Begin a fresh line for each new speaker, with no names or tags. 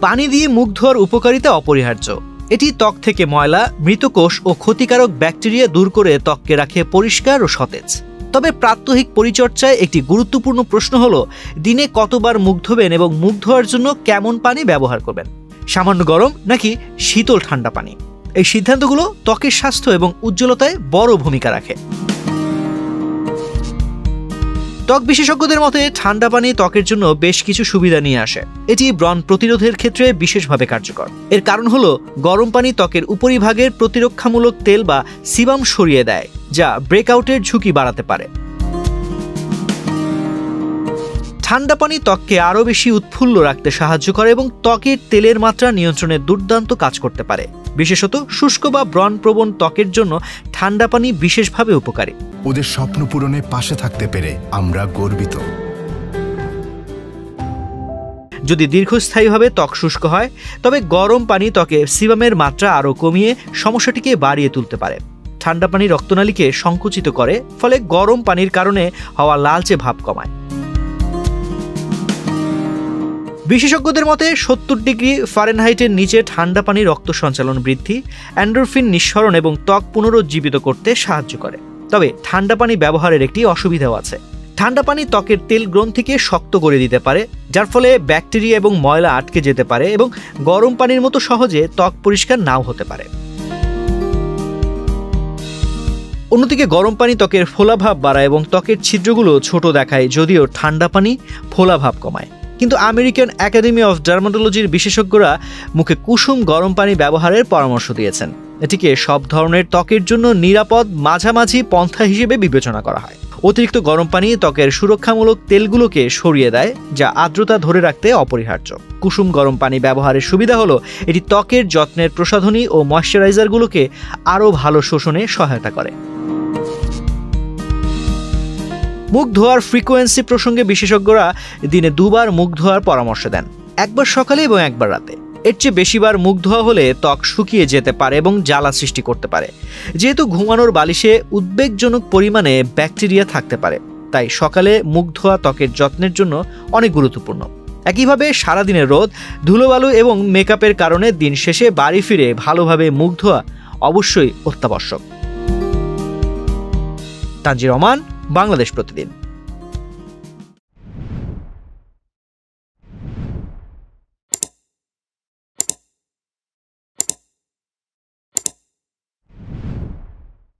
পানি দিয়ে মুখ ধোয়ার উপকারিতা অপরিহার্য। এটি ত্বক থেকে ময়লা, মৃত কোষ ও ক্ষতিকারক ব্যাকটেরিয়া দূর করে ত্বককে রাখে পরিষ্কার ও সতেজ। তবে প্রাত্যহিক পরিচর্যায় একটি গুরুত্বপূর্ণ প্রশ্ন হলো দিনে কতবার মুখ ধোবেন এবং মুখ ধোয়ার জন্য কেমন পানি ব্যবহার করবেন। সামান্য গরম নাকি শীতল ঠান্ডা পানি, এই সিদ্ধান্তগুলো ত্বকের স্বাস্থ্য এবং উজ্জ্বলতায় বড় ভূমিকা রাখে। ত্বক বিশেষজ্ঞদের মতে ঠান্ডা পানি ত্বকের জন্য বেশ কিছু সুবিধা নিয়ে আসে। এটি ব্রণ প্রতিরোধের ক্ষেত্রে বিশেষভাবে কার্যকর। এর কারণ হলো গরম পানি ত্বকের উপরিভাগের প্রতিরক্ষামূলক তেল বা সিবাম সরিয়ে দেয়, যা ব্রেকআউটের ঝুঁকি বাড়াতে পারে। ঠান্ডা পানি ত্বককে আরও বেশি উৎফুল্ল রাখতে সাহায্য করে এবং ত্বকের তেলের মাত্রা নিয়ন্ত্রণে দুর্দান্ত কাজ করতে পারে। বিশেষত শুষ্ক বা ব্রণপ্রবণ ত্বকের জন্য ঠান্ডা পানি বিশেষভাবে উপকারী।
ওদের স্বপ্ন পূরণে পাশে থাকতে পেরে আমরা গর্বিত।
যদি দীর্ঘস্থায়ীভাবে ত্বক শুষ্ক হয়, তবে গরম পানি ত্বকে সিবামের মাত্রা আরও কমিয়ে সমস্যাটিকে বাড়িয়ে তুলতে পারে। ঠান্ডা পানি রক্তনালীকে সংকুচিত করে, ফলে গরম পানির কারণে হওয়া লালচে ভাব কমায়। বিশেষজ্ঞদের মতে 70 ডিগ্রি ফারেনহাইটের নিচে ঠান্ডা পানি রক্ত সঞ্চালন বৃদ্ধি, এন্ডোরফিন নিঃসরণ এবং ত্বক পুনরুজ্জীবিত করতে সাহায্য করে। তবে ঠান্ডা পানি ব্যবহারের একটি অসুবিধাও আছে। ঠান্ডা পানি ত্বকের তেল গ্রন্থিকে শক্ত করে দিতে পারে, যার ফলে ব্যাকটেরিয়া এবং ময়লা আটকে যেতে পারে এবং গরম পানির মতো সহজে ত্বক পরিষ্কার নাও হতে পারে। অন্যদিকে গরম পানি ত্বকের ফোলাভাব বাড়ায় এবং ত্বকের ছিদ্রগুলো ছোট দেখায়, যদিও ঠান্ডা পানি ফোলাভাব কমায়। কিন্তু আমেরিকান একাডেমি অফ ডার্মাটোলজির বিশেষজ্ঞরা মুখে কুসুম গরম পানি ব্যবহারের পরামর্শ দিয়েছেন। এটিকে সব ধরনের ত্বকের জন্য নিরাপদ মাঝামাঝি পন্থা হিসেবে বিবেচনা করা হয়। অতিরিক্ত গরম পানি ত্বকের সুরক্ষামূলক তেলগুলোকে সরিয়ে দেয়, যা আর্দ্রতা ধরে রাখতে অপরিহার্য। কুসুম গরম পানি ব্যবহারের সুবিধা হলো এটি ত্বকের যত্নের প্রসাধনী ও ময়শ্চারাইজারগুলোকে আরও ভালো শোষণে সহায়তা করে। মুখ ধোয়ার ফ্রিকোয়েন্সি প্রসঙ্গে বিশেষজ্ঞরা দিনে 2 বার মুখ ধোয়ার পরামর্শ দেন, একবার সকালে এবং একবার রাতে। এর চেয়ে বেশিবার মুখ ধোয়া হলে ত্বক শুকিয়ে যেতে পারে এবং জ্বালা সৃষ্টি করতে পারে। যেহেতু ঘুমানোর বালিশে উদ্বেগজনক পরিমাণে ব্যাকটেরিয়া থাকতে পারে, তাই সকালে মুখ ধোয়া ত্বকের যত্নের জন্য অনেক গুরুত্বপূর্ণ। একইভাবে সারাদিনের রোদ, ধুলোবালু এবং মেকআপের কারণে দিন শেষে বাড়ি ফিরে ভালোভাবে মুখ ধোয়া অবশ্যই অত্যাবশ্যক। তানজির রহমান, বাংলাদেশ প্রতিদিন।